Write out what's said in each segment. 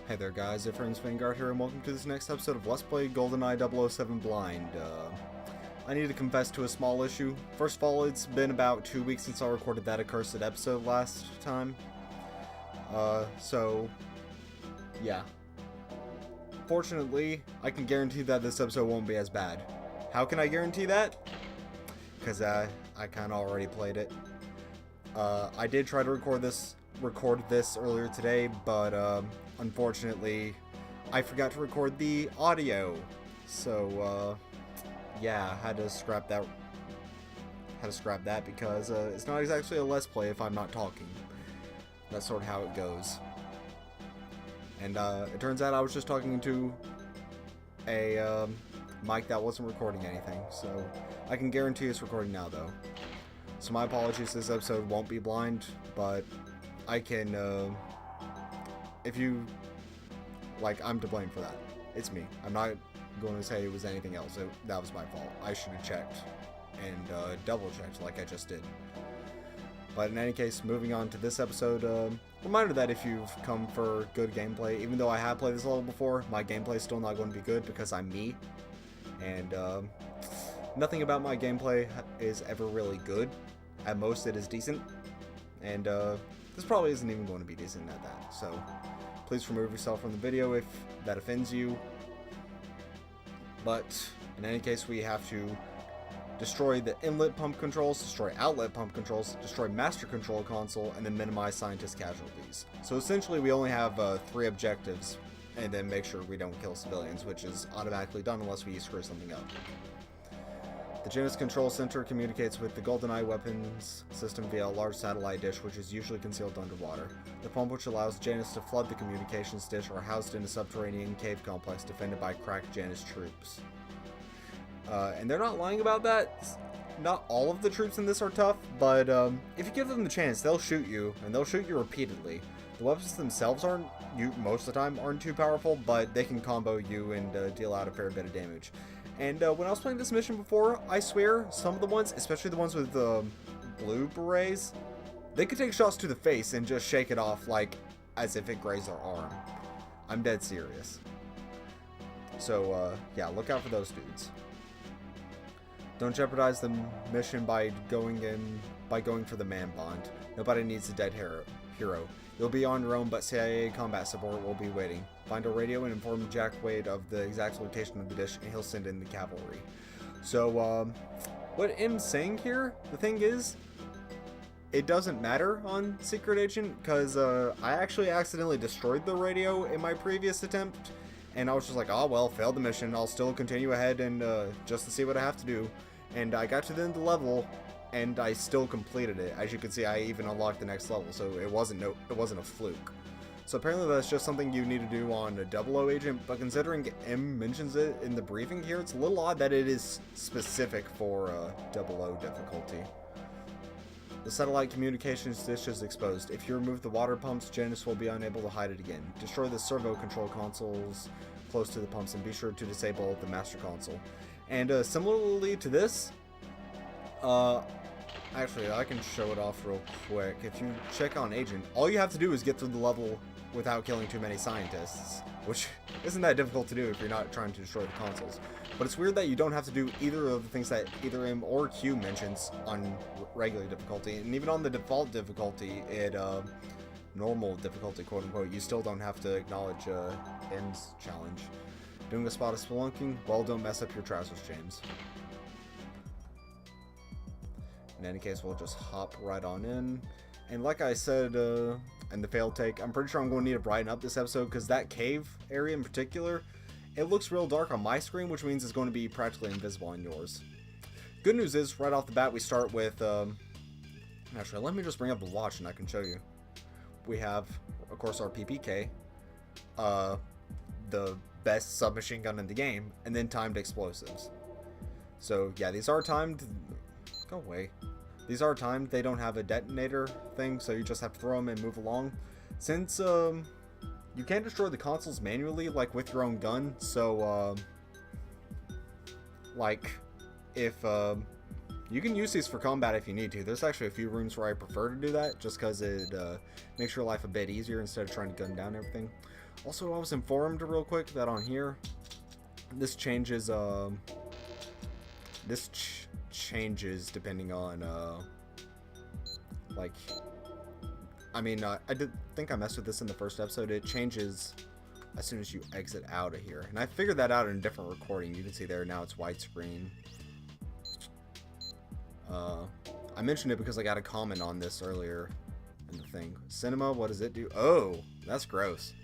Hey there guys, Ephraim's Vanguard here, and welcome to this next episode of Let's Play GoldenEye 007 Blind. I need to confess to a small issue. First of all, it's been about 2 weeks since I recorded that accursed episode last time. Yeah. Fortunately, I can guarantee that this episode won't be as bad. How can I guarantee that? Because I kind of already played it. I did try to record this earlier today, but unfortunately I forgot to record the audio, so yeah, had to scrap that because it's not exactly a let's play if I'm not talking. That's sort of how it goes. And it turns out I was just talking to a mic that wasn't recording anything, so I can guarantee it's recording now though. So my apologies, this episode won't be blind, but I can, if you, like, I'm to blame for that. It's me. I'm not going to say it was anything else. That was my fault. I should have checked and double checked like I just did. But in any case, moving on to this episode, reminder that if you've come for good gameplay, even though I have played this level before, my gameplay is still not going to be good because I'm me. And nothing about my gameplay is ever really good. At most, it is decent. And this probably isn't even going to be decent at that, so please remove yourself from the video if that offends you. But in any case, we have to destroy the inlet pump controls, destroy outlet pump controls, destroy master control console, and then minimize scientist casualties. So essentially we only have 3 objectives, and then make sure we don't kill civilians, which is automatically done unless we screw something up. The Janus Control Center communicates with the GoldenEye weapons system via a large satellite dish, which is usually concealed underwater. The pump which allows Janus to flood the communications dish are housed in a subterranean cave complex defended by cracked Janus troops. And they're not lying about that. Not all of the troops in this are tough, but if you give them the chance, they'll shoot you, and they'll shoot you repeatedly. The weapons themselves most of the time aren't too powerful, but they can combo you and deal out a fair bit of damage. And when I was playing this mission before, I swear, some of the ones, especially the ones with blue berets, they could take shots to the face and just shake it off like as if it grazed their arm. I'm dead serious. So, yeah, look out for those dudes. Don't jeopardize the mission by going for the man bond. Nobody needs a dead hero. You'll be on your own, but CIA combat support will be waiting. Find a radio and inform Jack Wade of the exact location of the dish, and he'll send in the cavalry. So, what M's saying here, the thing is, it doesn't matter on Secret Agent, because I actually accidentally destroyed the radio in my previous attempt, and I was just like, oh well, failed the mission, I'll still continue ahead and just to see what I have to do. And I got to the end of the level, and I still completed it. As you can see, I even unlocked the next level, so it wasn't a fluke. So apparently that's just something you need to do on a 00 agent, but considering M mentions it in the briefing here, it's a little odd that it is specific for 00 difficulty. The satellite communications dish is exposed. If you remove the water pumps, Janus will be unable to hide it again. Destroy the servo control consoles close to the pumps, and be sure to disable the master console. And similarly to this, actually, I can show it off real quick. If you check on Agent, all you have to do is get through the level without killing too many scientists, which isn't that difficult to do if you're not trying to destroy the consoles. But it's weird that you don't have to do either of the things that either M or Q mentions on regular difficulty, and even on the default difficulty, normal difficulty, quote unquote, you still don't have to acknowledge M's challenge. Doing a spot of spelunking? Well, don't mess up your trousers, James. In any case, we'll just hop right on in. And like I said in the failed take, I'm pretty sure I'm going to need to brighten up this episode because that cave area in particular, it looks real dark on my screen, which means it's going to be practically invisible on yours. Good news is, right off the bat, we start with... actually, let me just bring up the watch and I can show you. We have, of course, our PPK, the best submachine gun in the game, and then timed explosives. So, yeah, these are timed... Go away. These are timed. They don't have a detonator thing, so you just have to throw them and move along. Since you can't destroy the consoles manually, like with your own gun, so like if You can use these for combat if you need to. There's actually a few rooms where I prefer to do that, just because it makes your life a bit easier instead of trying to gun down everything. Also, I was informed real quick that on here, this changes, changes depending on, like, I mean, I did think I messed with this in the first episode. It changes as soon as you exit out of here. And I figured that out in a different recording. You can see there now it's widescreen. I mentioned it because I got a comment on this earlier in the thing. Cinema, what does it do? Oh, that's gross.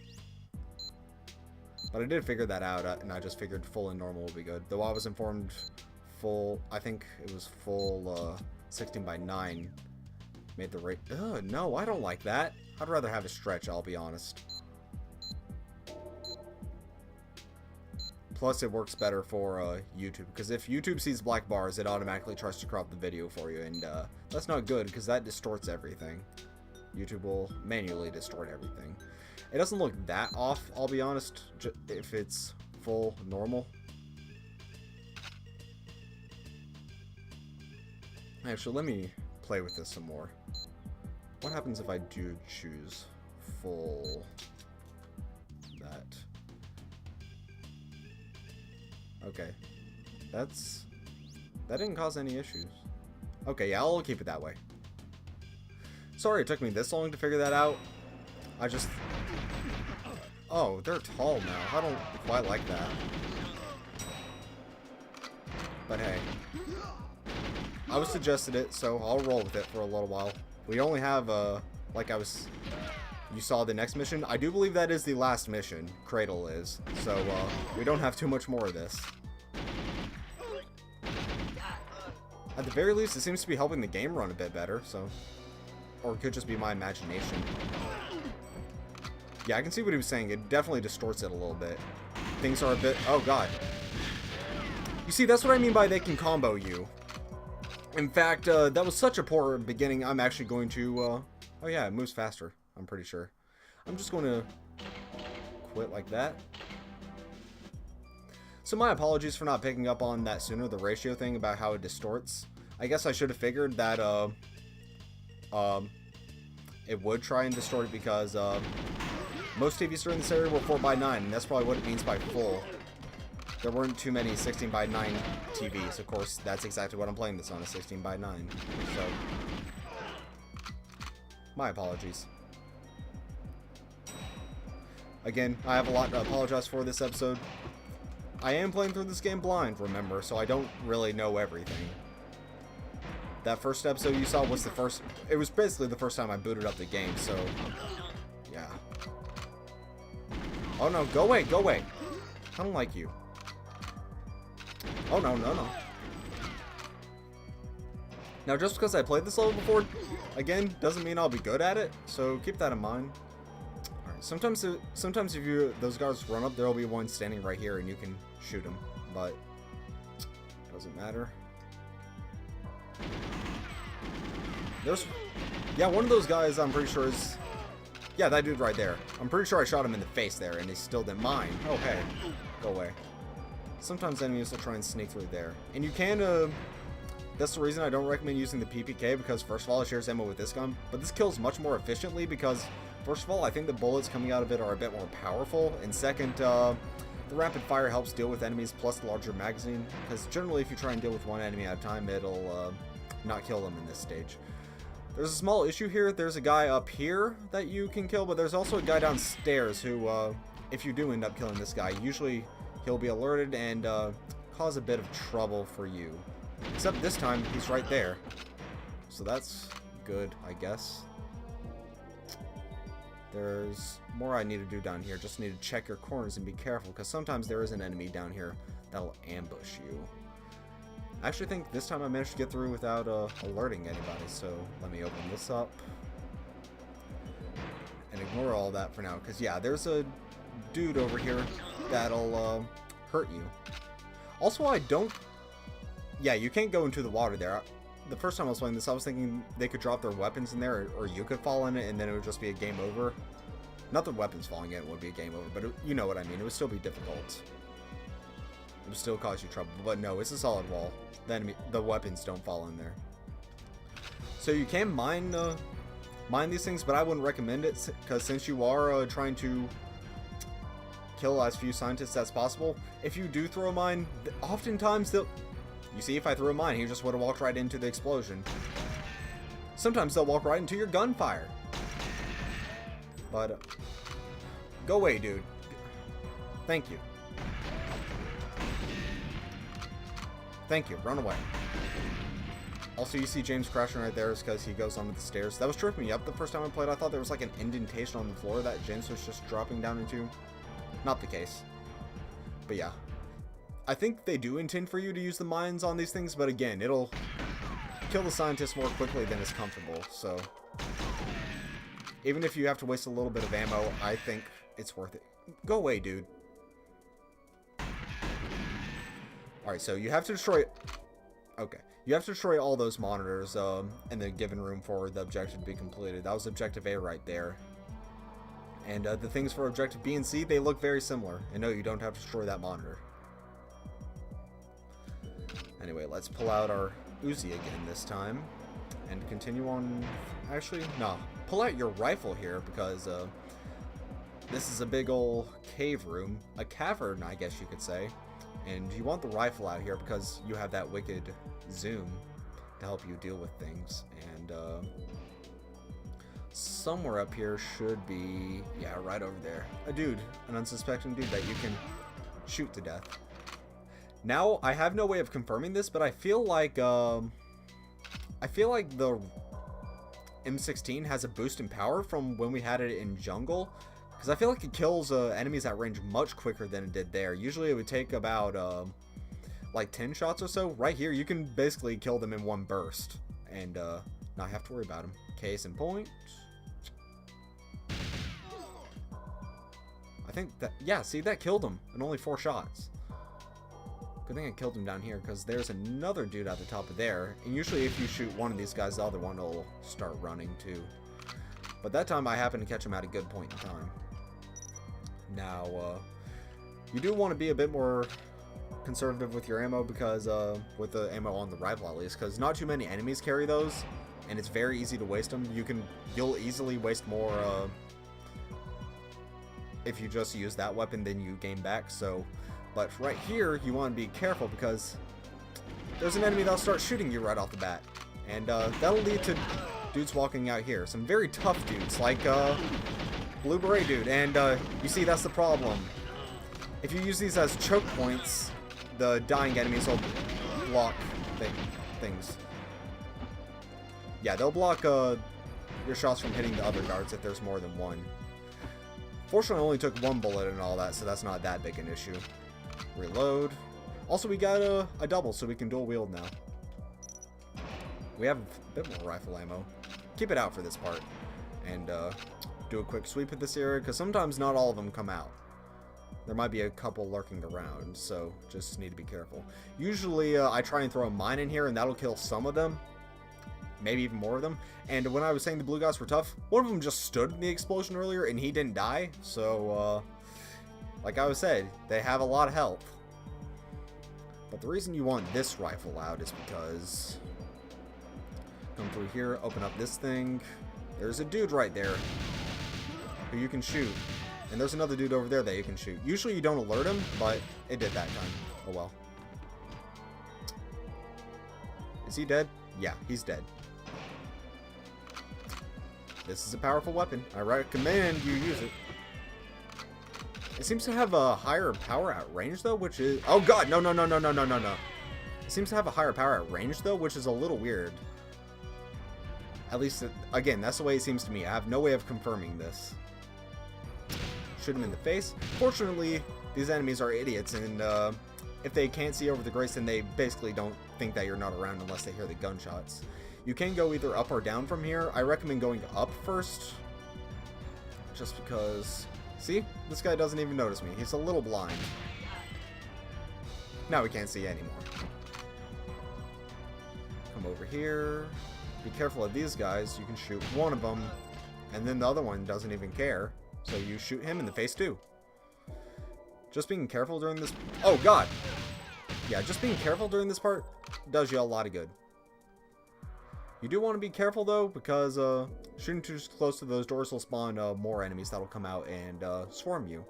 But I did figure that out, and I just figured full and normal would be good. Though I was informed full, I think it was full 16:9 made the rate. No, I don't like that. I'd rather have a stretch, I'll be honest. Plus, it works better for YouTube, because if YouTube sees black bars, it automatically tries to crop the video for you, and that's not good, because that distorts everything. YouTube will manually distort everything. It doesn't look that off, I'll be honest, if it's full normal. Actually, let me play with this some more. What happens if I do choose full that? Okay, that didn't cause any issues. Okay, yeah, I'll keep it that way. Sorry it took me this long to figure that out. I just... Oh, they're tall now. I don't quite like that. But hey. I was suggested it, so I'll roll with it for a little while. We only have, like you saw the next mission. I do believe that is the last mission. Cradle is. So, we don't have too much more of this. At the very least, it seems to be helping the game run a bit better, so... Or it could just be my imagination. Yeah, I can see what he was saying. It definitely distorts it a little bit. Things are a bit... Oh, God. You see, that's what I mean by they can combo you. In fact, that was such a poor beginning, I'm actually going to... Oh, yeah, it moves faster, I'm pretty sure. I'm just going to quit like that. So my apologies for not picking up on that sooner, the ratio thing about how it distorts. I guess I should have figured that it would try and distort it because most TVs during this area were 4:9, and that's probably what it means by full. There weren't too many 16:9 TVs. Of course, that's exactly what I'm playing this on, a 16:9. So, my apologies. Again, I have a lot to apologize for this episode. I am playing through this game blind, remember, so I don't really know everything. That first episode you saw was it was basically the first time I booted up the game, so, yeah. Oh no, go away, go away. I don't like you. Oh no, no, no. Now, just because I played this level before, again, doesn't mean I'll be good at it, so keep that in mind. Alright, sometimes if those guards run up, there'll be one standing right here and you can shoot him, but it doesn't matter. Yeah, one of those guys I'm pretty sure is, yeah, that dude right there. I'm pretty sure I shot him in the face there and he still didn't mind. Oh, hey, go away. Sometimes enemies will try and sneak through there. And you can, that's the reason I don't recommend using the PPK, because first of all, it shares ammo with this gun, but this kills much more efficiently because, first of all, I think the bullets coming out of it are a bit more powerful, and second, the rapid fire helps deal with enemies plus the larger magazine, because generally if you try and deal with one enemy at a time, it'll not kill them in this stage. There's a small issue here. There's a guy up here that you can kill, but there's also a guy downstairs who, if you do end up killing this guy, usually he'll be alerted and cause a bit of trouble for you. Except this time, he's right there. So that's good, I guess. There's more I need to do down here. Just need to check your corners and be careful, because sometimes there is an enemy down here that'll ambush you. I actually think this time I managed to get through without alerting anybody, so let me open this up. And ignore all that for now, because yeah, there's a dude over here that'll hurt you. Also, yeah, you can't go into the water there. The first time I was playing this, I was thinking they could drop their weapons in there, or you could fall in it, and then it would just be a game over. Not the weapons falling in would be a game over, but you know what I mean. It would still be difficult. it would still cause you trouble. But no, it's a solid wall. The weapons don't fall in there. So you can mine these things, but I wouldn't recommend it, because since you are trying to kill as few scientists as possible, if you do throw a mine, oftentimes they'll... You see, if I threw a mine, he just would have walked right into the explosion. Sometimes they'll walk right into your gunfire. But, go away, dude. Thank you. Thank you. Run away. Also, you see James crashing right there is because he goes onto the stairs. That was tripping me up the first time I played. I thought there was like an indentation on the floor that James was just dropping down into. Not the case. But yeah. I think they do intend for you to use the mines on these things, but again, it'll kill the scientists more quickly than is comfortable, so... Even if you have to waste a little bit of ammo, I think it's worth it. Go away, dude. Alright, so you have to destroy... Okay. You have to destroy all those monitors in the given room for the objective to be completed. That was Objective A right there. And the things for Objective B and C, they look very similar. And no, you don't have to destroy that monitor. Anyway, let's pull out our Uzi again this time. And continue on... Actually, no. Pull out your rifle here, because this is a big old cave room. A cavern, I guess you could say. And you want the rifle out here because you have that wicked zoom to help you deal with things. And somewhere up here should be... Yeah, right over there. A dude. An unsuspecting dude that you can shoot to death. Now, I have no way of confirming this, but I feel like the M16 has a boost in power from when we had it in Jungle, because I feel like it kills enemies at range much quicker than it did there. Usually it would take about like 10 shots or so. Right here, you can basically kill them in one burst and not have to worry about them. Case in point. I think that, yeah, see, that killed him in only 4 shots. Good thing I killed him down here, because there's another dude at the top of there. And usually if you shoot one of these guys, the other one will start running too. But that time I happened to catch him at a good point in time. Now, you do want to be a bit more conservative with your ammo, because with the ammo on the rifle at least, because not too many enemies carry those, and it's very easy to waste them. You'll easily waste more if you just use that weapon than you gain back. So... But right here, you want to be careful, because there's an enemy that'll start shooting you right off the bat. And that'll lead to dudes walking out here. Some very tough dudes, like Blue Beret dude. And you see, that's the problem. If you use these as choke points, the dying enemies will block things. Yeah, they'll block your shots from hitting the other guards if there's more than one. Fortunately, I only took 1 bullet and all that, so that's not that big an issue. Reload. Also, we got a double, so we can dual wield now. We have a bit more rifle ammo. Keep it out for this part. And do a quick sweep of this area, because sometimes not all of them come out. There might be a couple lurking around, so just need to be careful. Usually, I try and throw a mine in here, and that'll kill some of them. Maybe even more of them. And when I was saying the blue guys were tough, one of them just stood in the explosion earlier, and he didn't die. So, like I was said, they have a lot of health. But the reason you want this rifle out is because... Come through here, open up this thing. There's a dude right there who you can shoot. And there's another dude over there that you can shoot. Usually you don't alert him, but it did that time. Oh well. Is he dead? Yeah, he's dead. This is a powerful weapon. I recommend you use it. It seems to have a higher power at range, though, which is... Oh, God! No, no, no, no, no, no, no, no. It seems to have a higher power at range, though, which is a little weird. At least, again, that's the way it seems to me. I have no way of confirming this. Shoot him in the face. Fortunately, these enemies are idiots, and if they can't see over the grates, then they basically don't think that you're not around unless they hear the gunshots. You can go either up or down from here. I recommend going up first, just because... See? This guy doesn't even notice me. He's a little blind. Now we can't see anymore. Come over here. Be careful of these guys. You can shoot one of them, and then the other one doesn't even care. So you shoot him in the face too. Just being careful during this... Oh, God! yeah, just being careful during this part does you a lot of good. You do want to be careful though, because shooting too close to those doors will spawn more enemies that'll come out and swarm you,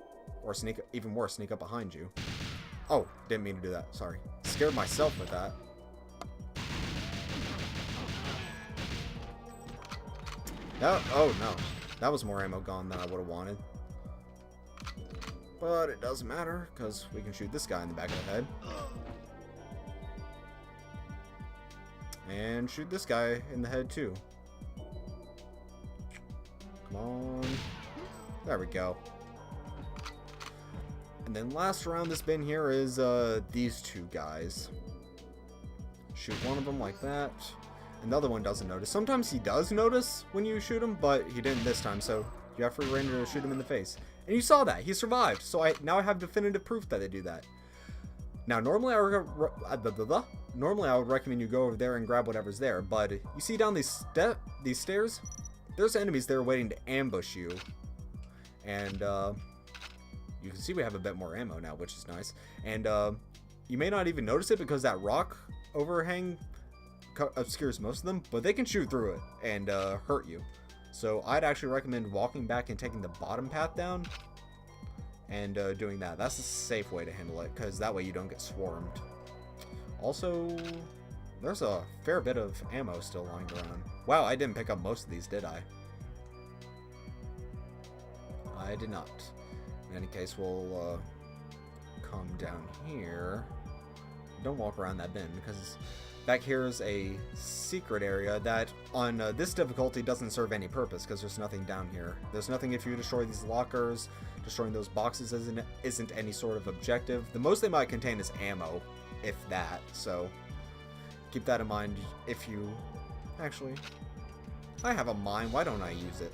or sneak, even worse, sneak up behind you. Oh, didn't mean to do that. Sorry, scared myself with that. Oh no, that was more ammo gone than I would have wanted. But it doesn't matter, because we can shoot this guy in the back of the head. And shoot this guy in the head too. Come on. There we go. And then last around this bin here is these two guys. Shoot one of them like that. Another one doesn't notice. Sometimes he does notice when you shoot him, but he didn't this time, so you have free reign to shoot him in the face. And you saw that. He survived. So now I have definitive proof that they do that. Now, normally I would recommend you go over there and grab whatever's there, but you see down these stairs, there's enemies there waiting to ambush you. And you can see we have a bit more ammo now, which is nice. And you may not even notice it because that rock overhang obscures most of them, but they can shoot through it and hurt you. So I'd actually recommend walking back and taking the bottom path down and doing that. That's a safe way to handle it, because that way you don't get swarmed. Also, there's a fair bit of ammo still lying around. Wow, I didn't pick up most of these, did I? I did not. In any case, we'll come down here. Don't walk around that bin, because back here is a secret area that on this difficulty doesn't serve any purpose, because there's nothing down here. There's nothing if you destroy these lockers. Destroying those boxes isn't any sort of objective. The most they might contain is ammo, if that. So keep that in mind if you... Actually, I have a mine. Why don't I use it?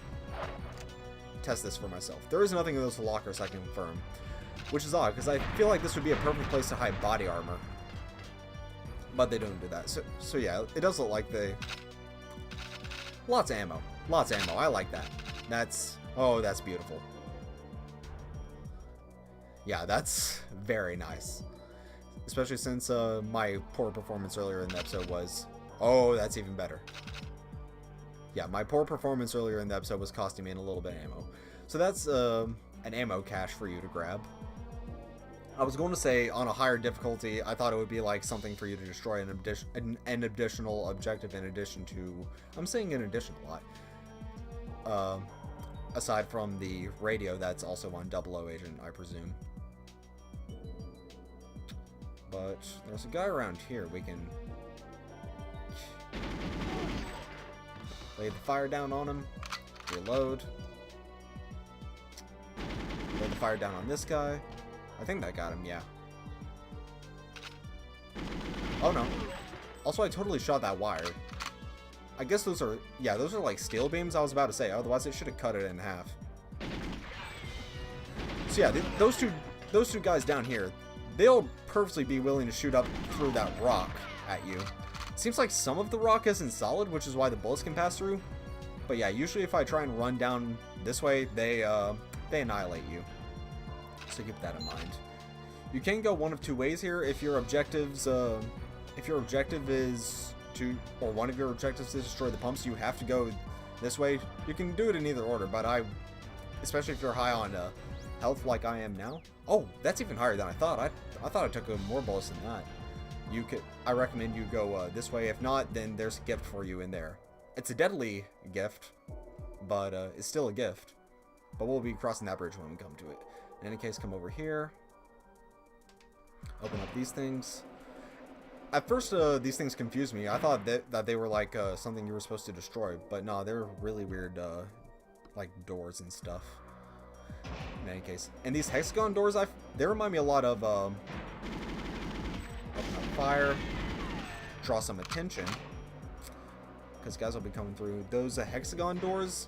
Test this for myself. There is nothing in those lockers, I can confirm. Which is odd, because I feel like this would be a perfect place to hide body armor. But they don't do that. So yeah, it does look like they... Lots of ammo. Lots of ammo. I like that. That's... Oh, that's beautiful. Yeah, that's very nice. Especially since my poor performance earlier in the episode was... Oh, that's even better. Yeah, my poor performance earlier in the episode was costing me a little bit of ammo. So that's an ammo cache for you to grab. I was going to say, on a higher difficulty, I thought it would be like something for you to destroy an additional objective in addition to... I'm saying in addition a lot. Aside from the radio that's also on 00 Agent, I presume. But there's a guy around here we can... Lay the fire down on him. Reload. Lay the fire down on this guy. I think that got him, yeah. Oh no. Also, I totally shot that wire. I guess those are... Yeah, those are like steel beams, I was about to say. Otherwise, it should have cut it in half. So yeah, those two guys down here, they'll purposely be willing to shoot up through that rock at you. It seems like some of the rock isn't solid, which is why the bullets can pass through. But yeah, usually if I try and run down this way, they annihilate you. So keep that in mind. You can go one of two ways here. If your objectives, if your objective is to, or one of your objectives is to destroy the pumps, you have to go this way. You can do it in either order, but especially if you're high on health like I am now. Oh, that's even higher than I thought. I thought I took more bullets than that. I recommend you go this way. If not, then there's a gift for you in there. It's a deadly gift, but it's still a gift. But we'll be crossing that bridge when we come to it. In any case, come over here. Open up these things. At first, these things confused me. I thought that they were like something you were supposed to destroy, but no, they're really weird, like doors and stuff. In any case, and these hexagon doors, they remind me a lot of open up fire, draw some attention, because guys will be coming through. Those hexagon doors,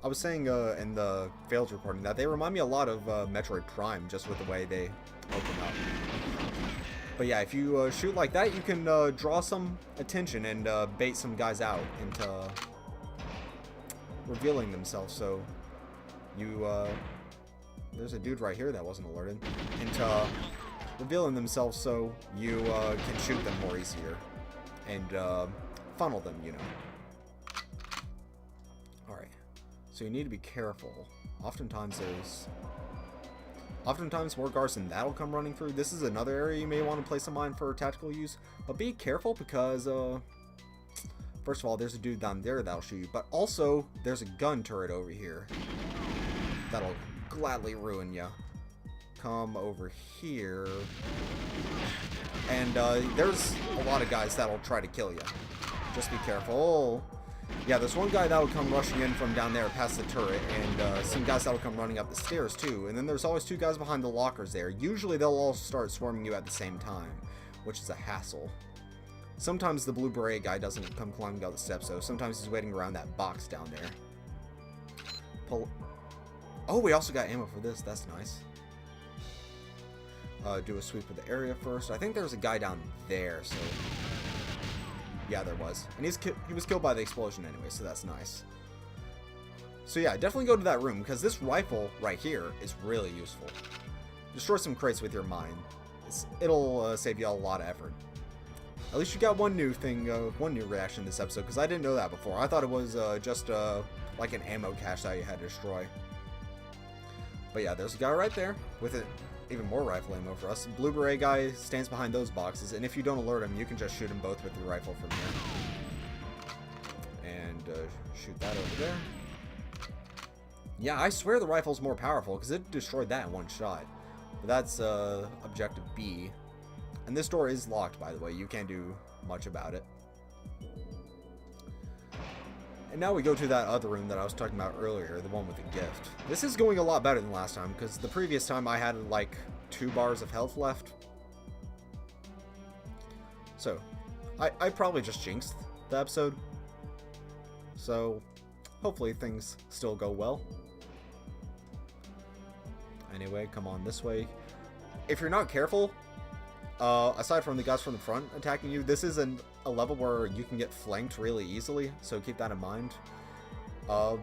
I was saying in the failed recording that they remind me a lot of Metroid Prime, just with the way they open up. But yeah, if you shoot like that, you can draw some attention and bait some guys out into revealing themselves. So you, there's a dude right here that wasn't alerted, into revealing themselves so you can shoot them more easier and funnel them, you know. Alright, so you need to be careful. Oftentimes more guards than that'll come running through. This is another area you may want to place a mine for tactical use, but be careful because first of all, there's a dude down there that'll shoot you, but also there's a gun turret over here that'll gladly ruin you. Come over here, and there's a lot of guys that'll try to kill you. Just be careful. Yeah, there's one guy that'll come rushing in from down there past the turret, and some guys that'll come running up the stairs too. And then there's always two guys behind the lockers there. Usually they'll all start swarming you at the same time, which is a hassle. Sometimes the blue beret guy doesn't come climbing out the steps, though. Sometimes he's waiting around that box down there. Oh, we also got ammo for this. That's nice. Do a sweep of the area first. I think there's a guy down there, so... Yeah, there was. And he was killed by the explosion anyway, so that's nice. So yeah, definitely go to that room, because this rifle right here is really useful. Destroy some crates with your mine. It'll save you a lot of effort. At least you got one new thing, one new reaction this episode, because I didn't know that before. I thought it was just like an ammo cache that you had to destroy. But yeah, there's a guy right there with it. Even more rifle ammo for us. The blue beret guy stands behind those boxes, and if you don't alert him, you can just shoot them both with your rifle from here. And shoot that over there. Yeah, I swear the rifle's more powerful, because it destroyed that in one shot. But that's objective B. And this door is locked, by the way. You can't do much about it. And now we go to that other room that I was talking about earlier, the one with the gift. This is going a lot better than last time, because the previous time I had like 2 bars of health left. So, I probably just jinxed the episode. So, hopefully things still go well. Anyway, come on this way. If you're not careful, aside from the guys from the front attacking you, this is a level where you can get flanked really easily, so keep that in mind. A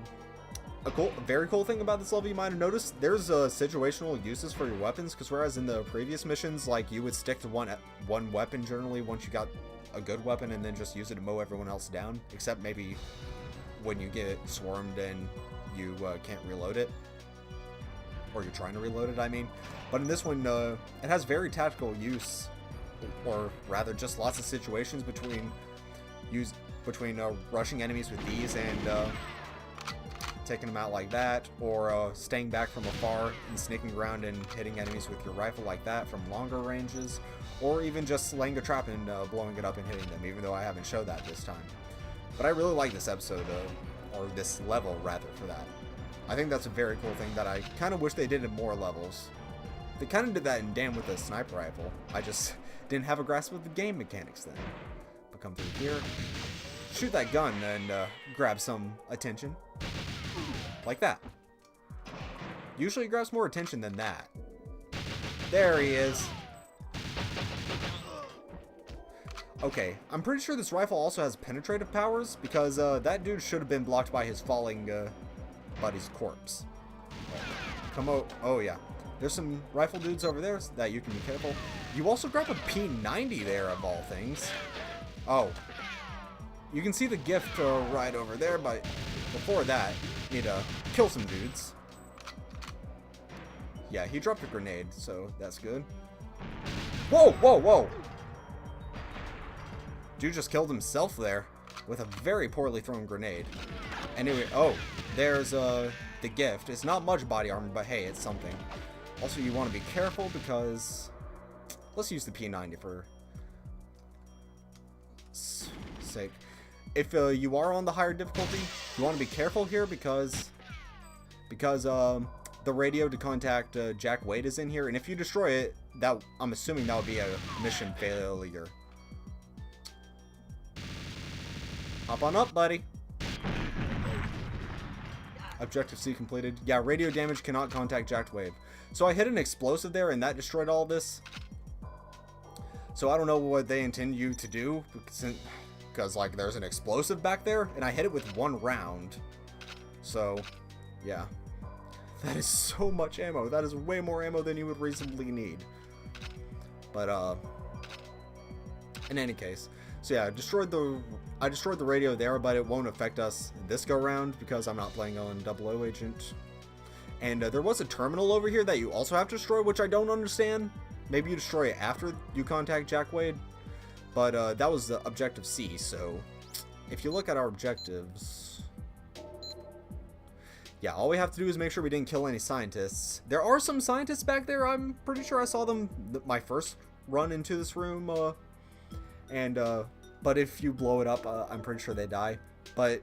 very cool thing about this level you might have noticed, there's situational uses for your weapons, because whereas in the previous missions, like, you would stick to one weapon generally once you got a good weapon and then just use it to mow everyone else down, except maybe when you get swarmed and you can't reload it. Or you're trying to reload it, I mean. But in this one, it has very tactical use, or rather just lots of situations between rushing enemies with these and taking them out like that, or staying back from afar and sneaking around and hitting enemies with your rifle like that from longer ranges, or even just laying a trap and blowing it up and hitting them, even though I haven't showed that this time. But I really like this episode, or this level rather, for that. I think that's a very cool thing that I kind of wish they did in more levels. They kind of did that in Damn with the sniper rifle. I just didn't have a grasp of the game mechanics then. But come through here, shoot that gun and grab some attention. Like that. Usually it grabs more attention than that. There he is. Okay, I'm pretty sure this rifle also has penetrative powers, because that dude should have been blocked by his falling buddy's corpse. Come on. Oh yeah. There's some rifle dudes over there that you can be careful. You also grab a P90 there, of all things. Oh. You can see the gift right over there, but before that, you need to kill some dudes. Yeah, he dropped a grenade, so that's good. Whoa, whoa, whoa! Dude just killed himself there with a very poorly thrown grenade. Anyway, oh, there's the gift. It's not much body armor, but hey, it's something. Also, you want to be careful because... Let's use the P90 for sake. If you are on the higher difficulty, you want to be careful here because the radio to contact Jack Wade is in here, and if you destroy it, that I'm assuming that would be a mission failure. Hop on up, buddy. Objective C completed. Yeah, radio damage cannot contact Jack Wade. So I hit an explosive there, and that destroyed all this. So I don't know what they intend you to do, because like there's an explosive back there, and I hit it with 1 round. So, yeah. That is so much ammo. That is way more ammo than you would reasonably need. But in any case, so yeah, I destroyed the radio there, but it won't affect us this go round because I'm not playing on 00 agent. And there was a terminal over here that you also have to destroy, which I don't understand. Maybe you destroy it after you contact Jack Wade, but that was the objective C. So if you look at our objectives, yeah, all we have to do is make sure we didn't kill any scientists. There are some scientists back there. I'm pretty sure I saw them my first run into this room. But if you blow it up, I'm pretty sure they die. But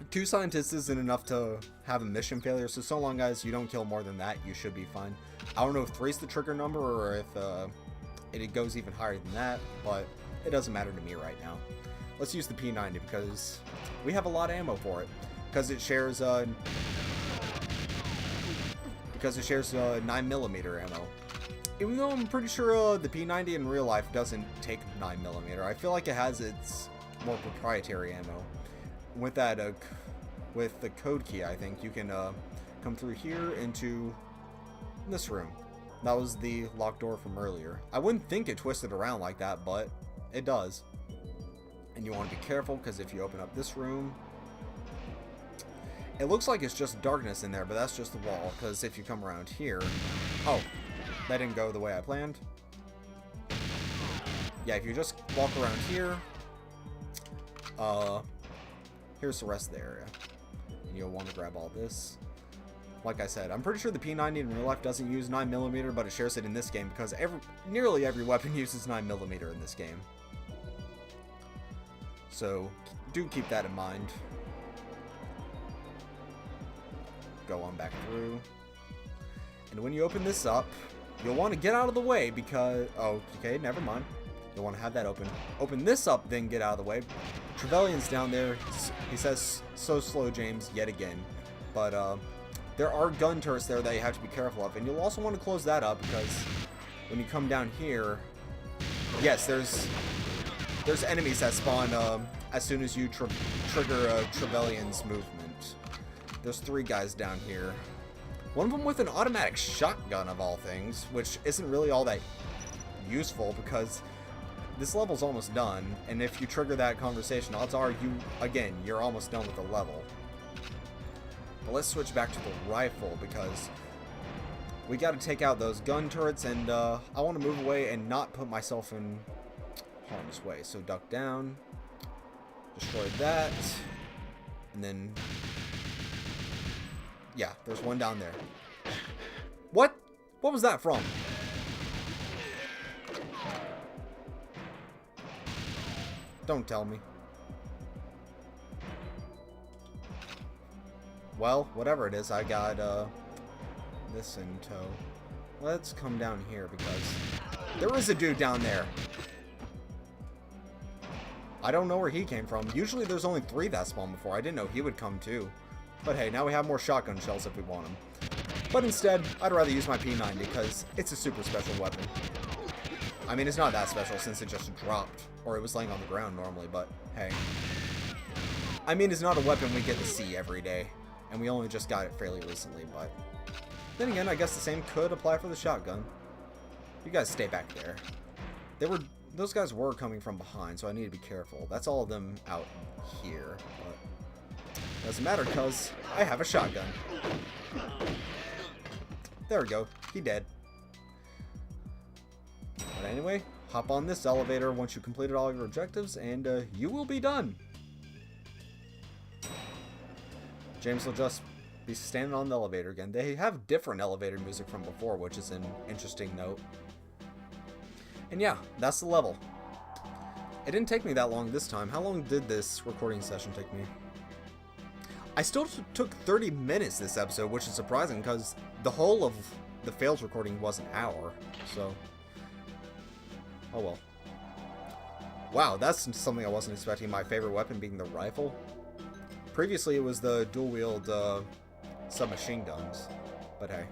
2 scientists isn't enough to have a mission failure. So long as you don't kill more than that, you should be fine. I don't know if 3 is the trigger number or if it goes even higher than that, but it doesn't matter to me right now. Let's use the P90 because we have a lot of ammo for it. Because it shares 9mm ammo. Even though I'm pretty sure the P90 in real life doesn't take 9mm, I feel like it has its more proprietary ammo. With that, with the code key, I think you can come through here into this room. That was the locked door from earlier. I wouldn't think it twisted around like that, but it does. And you want to be careful because if you open up this room, it looks like it's just darkness in there, but that's just the wall. Because if you come around here, oh, that didn't go the way I planned. Yeah, if you just walk around here, here's the rest of the area. And you'll want to grab all this. Like I said, I'm pretty sure the P90 in real life doesn't use 9mm, but it shares it in this game because nearly every weapon uses 9mm in this game. So, do keep that in mind. Go on back through. And when you open this up, you'll want to get out of the way because... Oh, okay, never mind. You'll want to have that open. Open this up, then get out of the way. Trevelyan's down there. He says, so slow, James, yet again. But, there are gun turrets there that you have to be careful of. And you'll also want to close that up because when you come down here... Yes, there's enemies that spawn as soon as you trigger Trevelyan's movement. There's 3 guys down here. One of them with an automatic shotgun of all things, which isn't really all that useful because this level's almost done. And if you trigger that conversation, odds are you're almost done with the level. But let's switch back to the rifle because we got to take out those gun turrets, and I want to move away and not put myself in harm's way. So duck down, destroy that, and then yeah, there's one down there. What? What was that from? Don't tell me. Well, whatever it is, I got this in tow. Let's come down here because there is a dude down there. I don't know where he came from. Usually there's only 3 that spawn before. I didn't know he would come too. But hey, now we have more shotgun shells if we want them. But instead, I'd rather use my P90 because it's a super special weapon. I mean, it's not that special since it just dropped. Or it was laying on the ground normally, but hey. I mean, it's not a weapon we get to see every day. And we only just got it fairly recently, but... Then again, I guess the same could apply for the shotgun. You guys stay back there. Those guys were coming from behind, so I need to be careful. That's all of them out here, but... Doesn't matter, because I have a shotgun. There we go. He dead. But anyway, hop on this elevator once you completed all your objectives, and you will be done. James will just be standing on the elevator again. They have different elevator music from before, which is an interesting note. And yeah, that's the level. It didn't take me that long this time. How long did this recording session take me? I still took 30 minutes this episode, which is surprising because the whole of the fails recording was an hour. So, oh well. Wow, that's something I wasn't expecting. My favorite weapon being the rifle. Previously, it was the dual-wield submachine guns, but hey.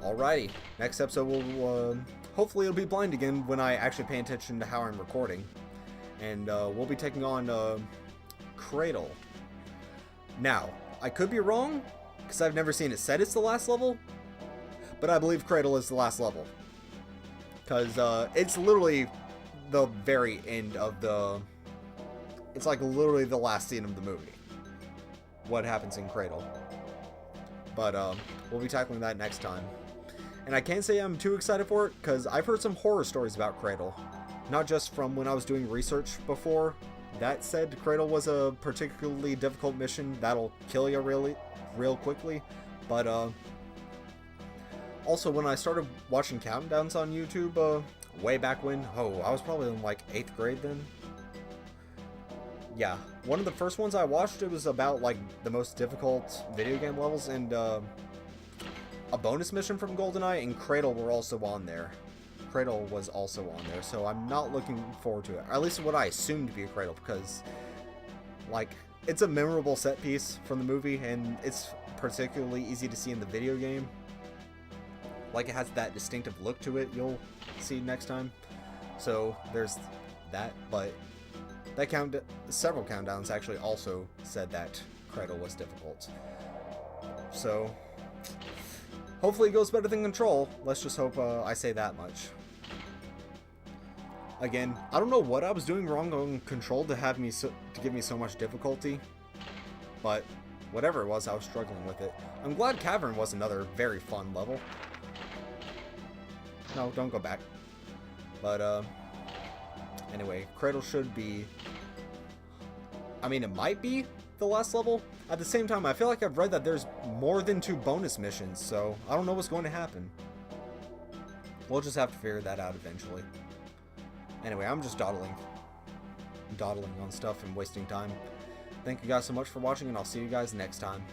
Alrighty, next episode will hopefully it'll be blind again when I actually pay attention to how I'm recording, and we'll be taking on Cradle. Now, I could be wrong because I've never seen it said it's the last level, but I believe Cradle is the last level. Because it's literally the very end of the... It's like literally the last scene of the movie. What happens in Cradle. But we'll be tackling that next time. And I can't say I'm too excited for it, because I've heard some horror stories about Cradle. Not just from when I was doing research before. That said, Cradle was a particularly difficult mission that'll kill you real quickly. But also when I started watching countdowns on YouTube way back when, I was probably in like 8th grade then. Yeah, one of the first ones I watched, it was about like the most difficult video game levels, and a bonus mission from GoldenEye and Cradle were also on there. Cradle was also on there, so I'm not looking forward to it. Or at least what I assumed to be a Cradle, because like it's a memorable set piece from the movie, and it's particularly easy to see in the video game. Like, it has that distinctive look to it, you'll see next time. So there's that, but that several countdowns actually also said that Cradle was difficult. So hopefully it goes better than Control. Let's just hope I say that much. Again, I don't know what I was doing wrong on Control to give me so much difficulty, but whatever it was, I was struggling with it. I'm glad Cavern was another very fun level. No, don't go back. But anyway, Cradle should be... I mean, it might be the last level. At the same time, I feel like I've read that there's more than 2 bonus missions, so I don't know what's going to happen. We'll just have to figure that out eventually. Anyway, I'm just dawdling on stuff and wasting time. Thank you guys so much for watching, and I'll see you guys next time.